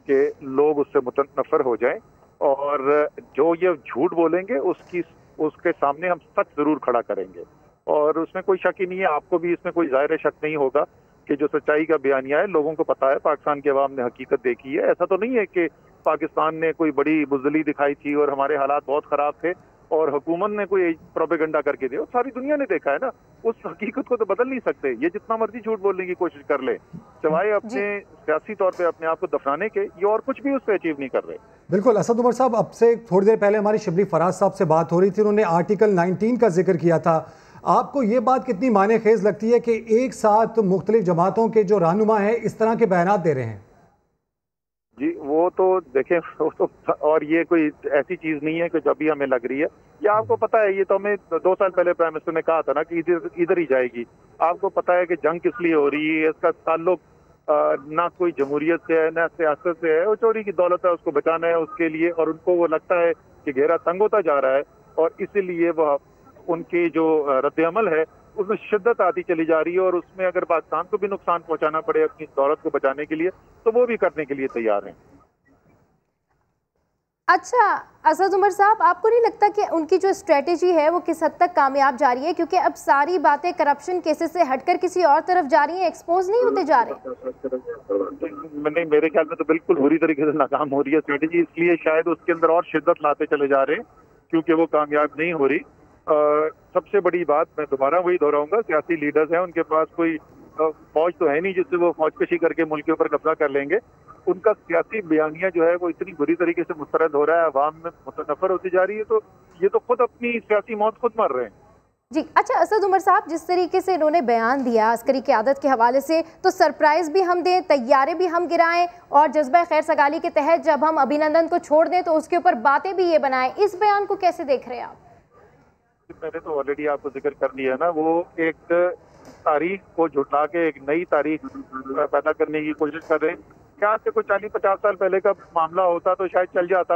कि लोग उससे मुतनफर हो जाएं, और जो ये झूठ बोलेंगे उसके सामने हम सच जरूर खड़ा करेंगे, और उसमें कोई शक ही नहीं है, आपको भी इसमें कोई ज़ाहिर शक नहीं होगा कि जो सच्चाई का बयानिया है लोगों को पता है, पाकिस्तान के अवाम ने हकीकत देखी है। ऐसा तो नहीं है कि पाकिस्तान ने कोई बड़ी बुज़दिली दिखाई थी और हमारे हालात बहुत ख़राब थे और हुकूमत ने कोई प्रोपेगेंडा करके दिया, सारी दुनिया ने देखा है ना, उस हकीकत को तो बदल नहीं सकते। ये जितना मर्जी झूठ बोलने की कोशिश कर ले, सिवाय अपने सियासी तौर पे अपने आप को दफनाने के, ये और कुछ भी उस पर अचीव नहीं कर रहे। बिल्कुल असद उमर साहब, अब से थोड़ी देर पहले हमारी शिबली फराज साहब से बात हो रही थी, उन्होंने आर्टिकल 19 का जिक्र किया था। आपको ये बात कितनी माने खेज लगती है कि एक साथ मुख्तलिफ जमातों के जो रहनुमा है इस तरह के बयान दे रहे हैं? जी वो तो देखें, वो तो, और ये कोई ऐसी चीज नहीं है कि जो अभी हमें लग रही है, ये आपको पता है, ये तो हमें 2 साल पहले प्राइम मिनिस्टर ने कहा था ना कि इधर ही जाएगी। आपको पता है कि जंग किस लिए हो रही है, इसका ताल्लुक ना कोई जमहूरियत से है ना सियासत से है, वो चोरी की दौलत है, उसको बचाना है उसके लिए, और उनको वो लगता है कि घेरा तंग होता जा रहा है और इसीलिए वह उनकी जो रद्द-ए-अमल है उसमें शिद्दत आती चली जा रही है, और उसमें अगर पाकिस्तान को भी नुकसान पहुंचाना पड़े अपनी दौलत को बचाने के लिए तो वो भी करने के लिए तैयार हैं। अच्छा असद उमर साहब, आपको नहीं लगता कि उनकी जो स्ट्रेटेजी है वो किस हद तक कामयाब जा रही है, क्योंकि अब सारी बातें करप्शन केसेस से हटकर किसी और तरफ जा रही हैं, एक्सपोज नहीं होते जा रहे? नहीं, मेरे ख्याल में तो बिल्कुल बुरी तरीके से नाकाम हो रही है स्ट्रेटेजी, इसलिए शायद उसके अंदर और शिद्दत लाते चले जा रहे हैं क्योंकि वो कामयाब नहीं हो रही। सबसे बड़ी बात मैं दोबारा वही दोहराऊंगा, सियासी लीडर्स हैं, उनके पास कोई फौज तो है नहीं जिससे वो फौजकशी करके मुल्क के ऊपर कब्जा कर लेंगे। उनका सियासी बयानिया जो है वो इतनी बुरी तरीके से मुस्तरद हो रहा है, अवाम में मुतनफर होती जा रही है, तो ये तो खुद अपनी सियासी मौत खुद मर रहे हैं। जी अच्छा असद उमर साहब, जिस तरीके से इन्होंने बयान दिया अस्करी क़यादत के हवाले से, तो सरप्राइज भी हम दें, तैयारे भी हम गिराएं, और जज्बा खैर सगाली के तहत जब हम अभिनंदन को छोड़ दें तो उसके ऊपर बातें भी ये बनाएं, इस बयान को कैसे देख रहे हैं आप? मैंने तो ऑलरेडी आपको जिक्र कर लिया है ना, वो एक तारीख को झुठला के एक नई तारीख पैदा करने की कोशिश कर रहे हैं। क्या से कोई 40-50 साल पहले का मामला होता तो शायद चल जाता।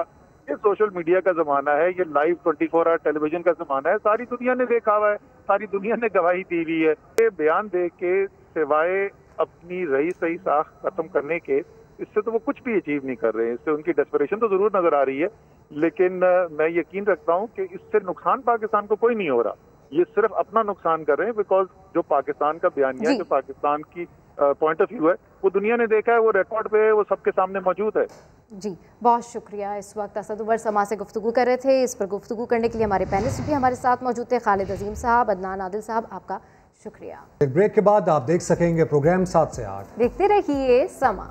ये सोशल मीडिया का जमाना है, ये लाइव 24 आवर टेलीविजन का जमाना है, सारी दुनिया ने देखा हुआ है, सारी दुनिया ने गवाही दी हुई है। ये बयान दे के सिवाय अपनी रही सही साख खत्म करने के, इससे तो वो कुछ भी अचीव नहीं कर रहे हैं। इससे उनकी डेस्परेशन तो जरूर नजर आ रही है, लेकिन मैं यकीन रखता हूँ कि इससे नुकसान पाकिस्तान को कोई नहीं हो रहा, ये सिर्फ अपना नुकसान कर रहे हैं। बिकॉज जो पाकिस्तान का बयानिया, जो पाकिस्तान की पॉइंट ऑफ व्यू है, वो दुनिया ने देखा है, वो रिकॉर्ड पे है, वो सबके सामने मौजूद है। जी बहुत शुक्रिया। इस वक्त असद उमर समा से गुफ्तगू कर रहे थे। इस पर गुफ्तगू करने के लिए हमारे पैनलिस्ट भी हमारे साथ मौजूद थे, खालिद अजीम साहब, अदनान आदिल साहब, आपका शुक्रिया। एक ब्रेक के बाद आप देख सकेंगे प्रोग्राम 7 से 8। देखते रहिए समा।